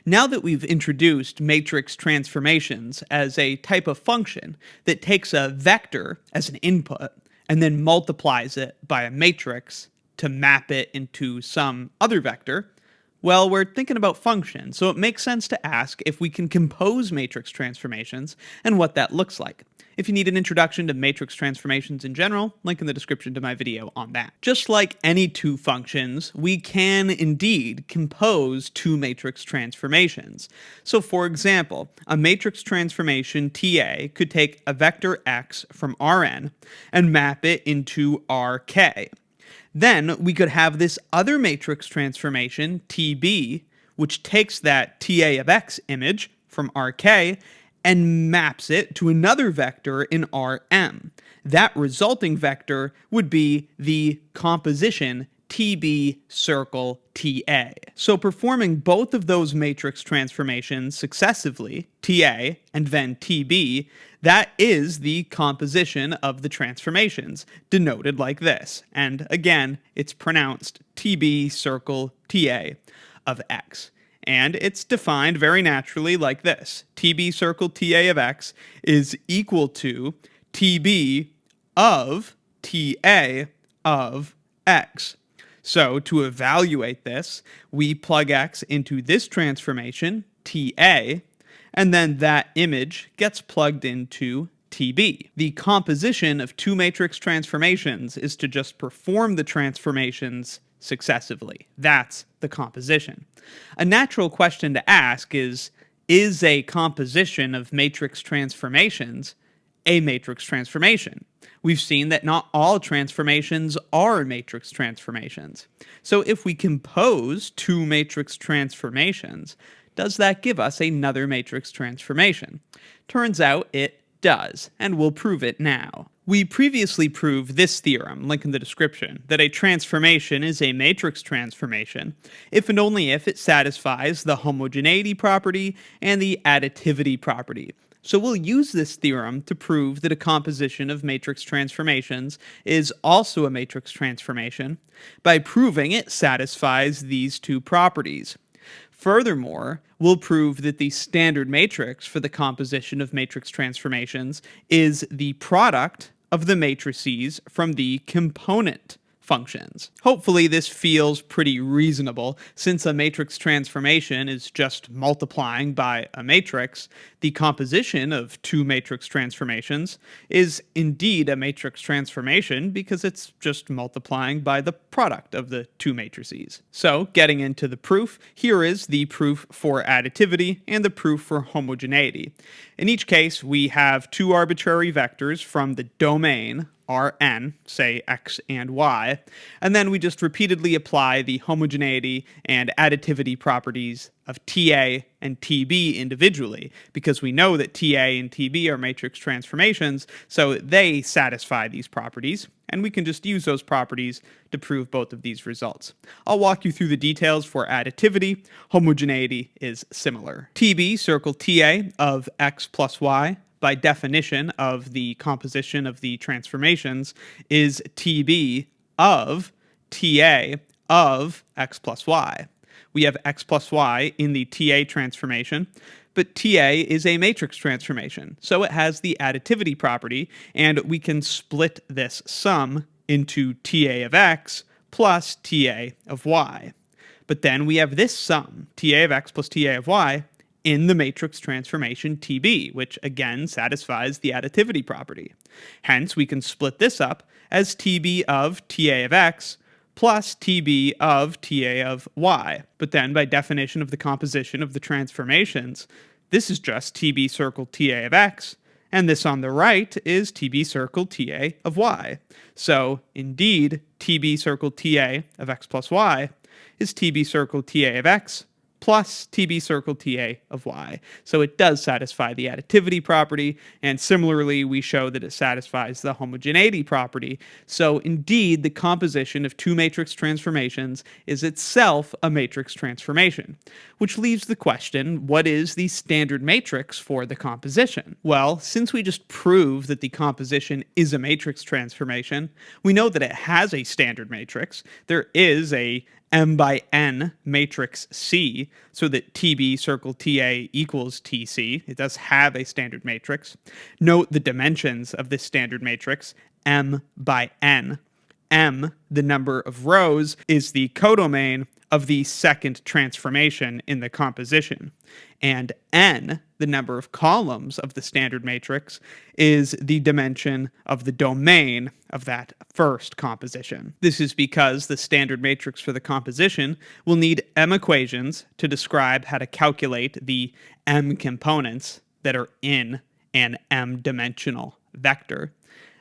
Now that we've introduced matrix transformations as a type of function that takes a vector as an input and then multiplies it by a matrix to map it into some other vector, well, we're thinking about functions, so it makes sense to ask if we can compose matrix transformations and what that looks like. If you need an introduction to matrix transformations in general, link in the description to my video on that. Just like any two functions, we can indeed compose two matrix transformations. So for example, a matrix transformation TA could take a vector x from Rn and map it into Rk. Then we could have this other matrix transformation, TB, which takes that TA of x image from Rk and maps it to another vector in Rm. That resulting vector would be the composition TB circle TA. So performing both of those matrix transformations successively, TA and then TB, that is the composition of the transformations, denoted like this. And again, it's pronounced TB circle TA of x. And it's defined very naturally like this. TB circle TA of x is equal to TB of TA of x. So to evaluate this, we plug x into this transformation, TA, and then that image gets plugged into TB. The composition of two matrix transformations is to just perform the transformations successively. That's the composition. A natural question to ask is a composition of matrix transformations a matrix transformation? We've seen that not all transformations are matrix transformations. So if we compose two matrix transformations, does that give us another matrix transformation? Turns out it does, and we'll prove it now. We previously proved this theorem, link in the description, that a transformation is a matrix transformation if and only if it satisfies the homogeneity property and the additivity property. So we'll use this theorem to prove that a composition of matrix transformations is also a matrix transformation by proving it satisfies these two properties. Furthermore, we'll prove that the standard matrix for the composition of matrix transformations is the product of the matrices from the component functions. Hopefully this feels pretty reasonable. Since a matrix transformation is just multiplying by a matrix, the composition of two matrix transformations is indeed a matrix transformation because it's just multiplying by the product of the two matrices. So getting into the proof, here is the proof for additivity and the proof for homogeneity. In each case, we have two arbitrary vectors from the domain Rn, say x and y, and then we just repeatedly apply the homogeneity and additivity properties of TA and TB individually, because we know that TA and TB are matrix transformations, so they satisfy these properties, and we can just use those properties to prove both of these results. I'll walk you through the details for additivity. Homogeneity is similar. TB circle TA of x plus y, by definition of the composition of the transformations, is TB of TA of x plus y. We have x plus y in the TA transformation, but TA is a matrix transformation, so it has the additivity property, and we can split this sum into TA of x plus TA of y. But then we have this sum, TA of x plus TA of y, in the matrix transformation TB, which again satisfies the additivity property. Hence, we can split this up as TB of TA of x plus TB of TA of y. But then, by definition of the composition of the transformations, this is just TB circle TA of x, and this on the right is TB circle TA of y. So, indeed, TB circle TA of x plus y is TB circle TA of x plus TB circle TA of y. So it does satisfy the additivity property, and similarly we show that it satisfies the homogeneity property. So indeed, the composition of two matrix transformations is itself a matrix transformation, which leaves the question, what is the standard matrix for the composition? Well, since we just proved that the composition is a matrix transformation, we know that it has a standard matrix. There is a M by N matrix C so that TB circle TA equals TC. It does have a standard matrix. Note the dimensions of this standard matrix, M by N. M, the number of rows, is the codomain of the second transformation in the composition. And N, the number of columns of the standard matrix, is the dimension of the domain of that first composition. This is because the standard matrix for the composition will need M equations to describe how to calculate the M components that are in an M-dimensional vector.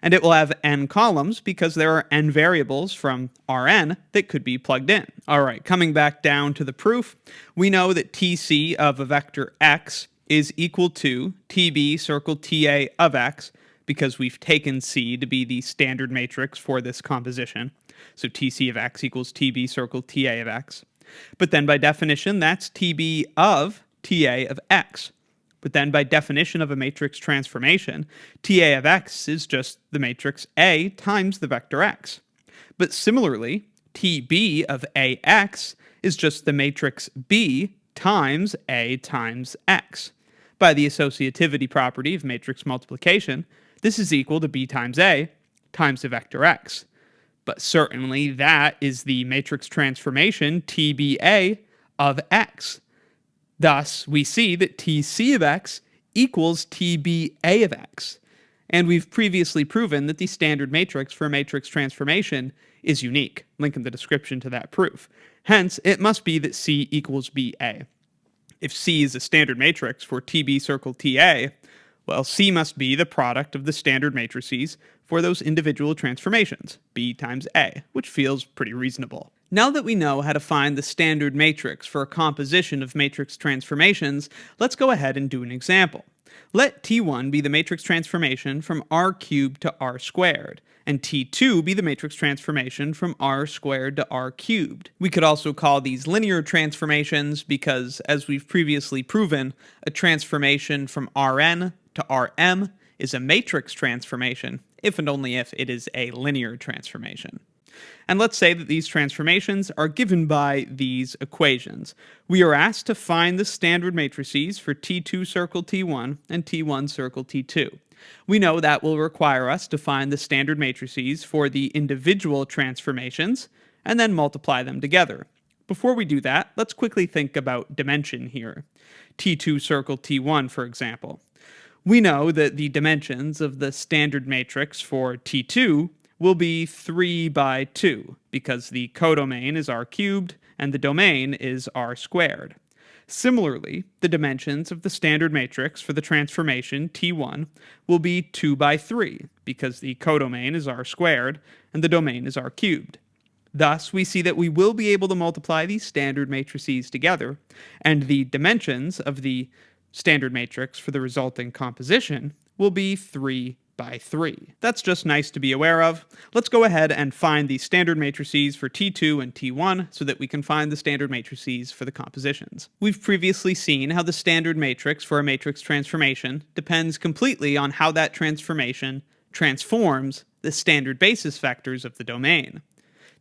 And it will have n columns because there are n variables from Rn that could be plugged in. All right, coming back down to the proof, we know that Tc of a vector x is equal to Tb circle Ta of x because we've taken C to be the standard matrix for this composition. So Tc of x equals Tb circle Ta of x. But then by definition, that's Tb of Ta of x. But then by definition of a matrix transformation, Ta of x is just the matrix A times the vector x. But similarly, Tb of Ax is just the matrix B times A times x. By the associativity property of matrix multiplication, this is equal to B times A times the vector x. But certainly that is the matrix transformation TBA of x. Thus, we see that Tc of x equals TBA of x. And we've previously proven that the standard matrix for a matrix transformation is unique. Link in the description to that proof. Hence, it must be that C equals BA. If C is a standard matrix for TB circle TA, well, C must be the product of the standard matrices for those individual transformations, B times A, which feels pretty reasonable. Now that we know how to find the standard matrix for a composition of matrix transformations, let's go ahead and do an example. Let T1 be the matrix transformation from R cubed to R squared, and T2 be the matrix transformation from R squared to R cubed. We could also call these linear transformations because, as we've previously proven, a transformation from Rn to Rm is a matrix transformation, if and only if it is a linear transformation. And let's say that these transformations are given by these equations. We are asked to find the standard matrices for T2 circle T1 and T1 circle T2. We know that will require us to find the standard matrices for the individual transformations and then multiply them together. Before we do that, let's quickly think about dimension here. T2 circle T1, for example. We know that the dimensions of the standard matrix for T2 will be 3 by 2 because the codomain is R cubed and the domain is R squared. Similarly, the dimensions of the standard matrix for the transformation T1 will be 2 by 3 because the codomain is R squared and the domain is R cubed. Thus, we see that we will be able to multiply these standard matrices together, and the dimensions of the standard matrix for the resulting composition will be 3 by 3. That's just nice to be aware of. Let's go ahead and find the standard matrices for T2 and T1 so that we can find the standard matrices for the compositions. We've previously seen how the standard matrix for a matrix transformation depends completely on how that transformation transforms the standard basis vectors of the domain.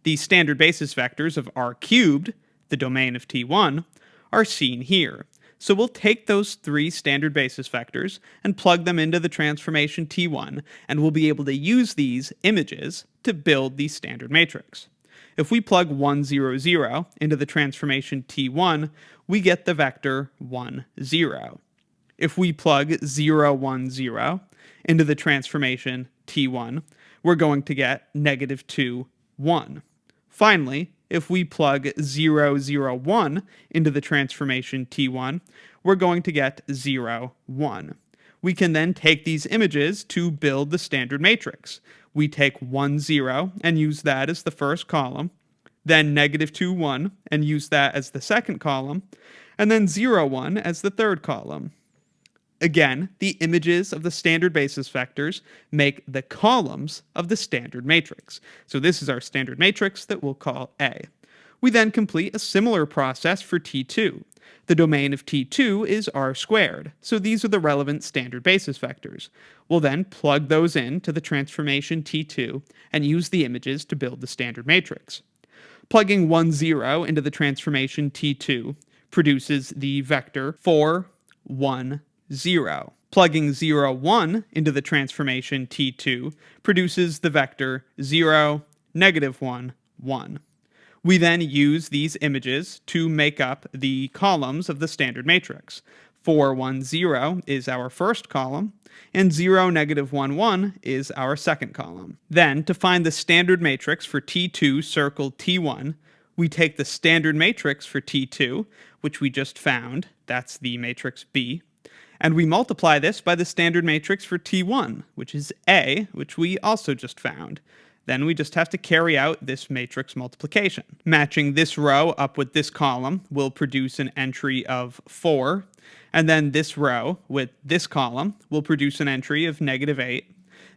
The standard basis vectors of R cubed, the domain of T1, are seen here. So we'll take those three standard basis vectors and plug them into the transformation T1, and we'll be able to use these images to build the standard matrix. If we plug 1, 0, 0 into the transformation T1, we get the vector 1, 0. If we plug 0, 1, 0 into the transformation T1, we're going to get negative 2, 1. Finally, if we plug 0, 0, 1 into the transformation T1, we're going to get 0, 1. We can then take these images to build the standard matrix. We take 1, 0 and use that as the first column, then negative 2, 1 and use that as the second column, and then 0, 1 as the third column. Again, the images of the standard basis vectors make the columns of the standard matrix. So this is our standard matrix that we'll call A. We then complete a similar process for T2. The domain of T2 is R squared, so these are the relevant standard basis vectors. We'll then plug those into the transformation T2 and use the images to build the standard matrix. Plugging 1, 0 into the transformation T2 produces the vector 4, 1, 0. Plugging 0, 1 into the transformation T2 produces the vector 0, negative 1, 1. We then use these images to make up the columns of the standard matrix. 4, 1, 0 is our first column, and 0, negative 1, 1 is our second column. Then, to find the standard matrix for T2 circle T1, we take the standard matrix for T2, which we just found, that's the matrix B, and we multiply this by the standard matrix for T1, which is A, which we also just found. Then we just have to carry out this matrix multiplication. Matching this row up with this column will produce an entry of 4, and then this row with this column will produce an entry of negative 8.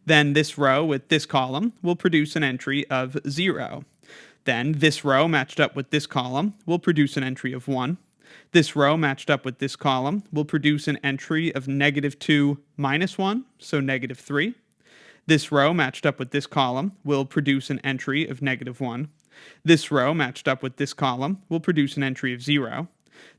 Then this row with this column will produce an entry of 0. Then this row matched up with this column will produce an entry of 1. This row matched up with this column will produce an entry of negative 2 minus 1, so negative 3. This row matched up with this column will produce an entry of negative 1. This row matched up with this column will produce an entry of 0.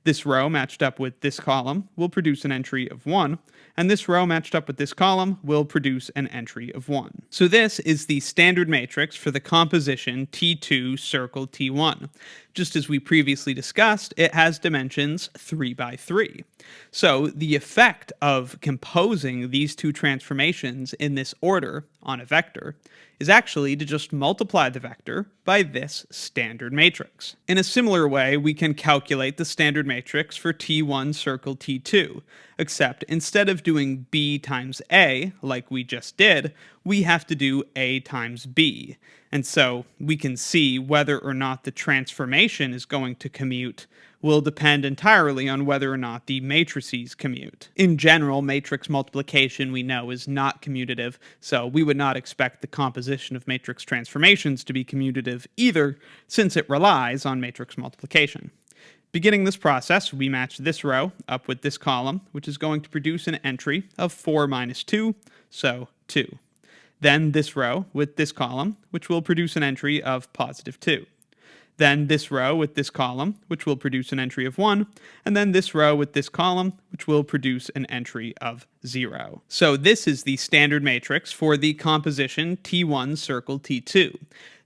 This row matched up with this column will produce an entry of 1, and this row matched up with this column will produce an entry of 1. So this is the standard matrix for the composition T2 circle T1. Just as we previously discussed, it has dimensions 3 by 3. So the effect of composing these two transformations in this order on a vector is actually to just multiply the vector by this standard matrix. In a similar way, we can calculate the standard matrix for T1 circle T2, except instead of doing B times A, like we just did, we have to do A times B. And so we can see whether or not the transformation is going to commute will depend entirely on whether or not the matrices commute. In general, matrix multiplication we know is not commutative, so we would not expect the composition of matrix transformations to be commutative either, since it relies on matrix multiplication. Beginning this process, we match this row up with this column, which is going to produce an entry of 4 minus 2, so 2. Then this row with this column, which will produce an entry of positive 2. Then this row with this column, which will produce an entry of 1, and then this row with this column, which will produce an entry of 0. So this is the standard matrix for the composition T1 circle T2.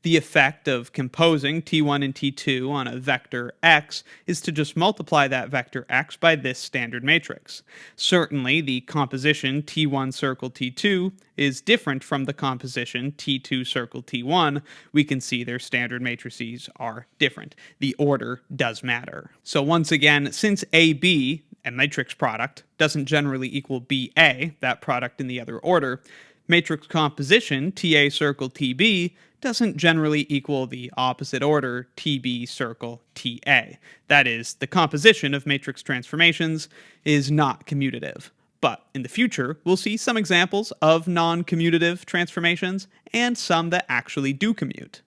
The effect of composing T1 and T2 on a vector x is to just multiply that vector x by this standard matrix. Certainly, the composition T1 circle T2 is different from the composition T2 circle T1. We can see their standard matrices are different. The order does matter. So once again, since AB, a matrix product, doesn't generally equal BA, that product in the other order, matrix composition TA circle TB doesn't generally equal the opposite order TB circle TA. That is, the composition of matrix transformations is not commutative. But in the future, we'll see some examples of non-commutative transformations and some that actually do commute.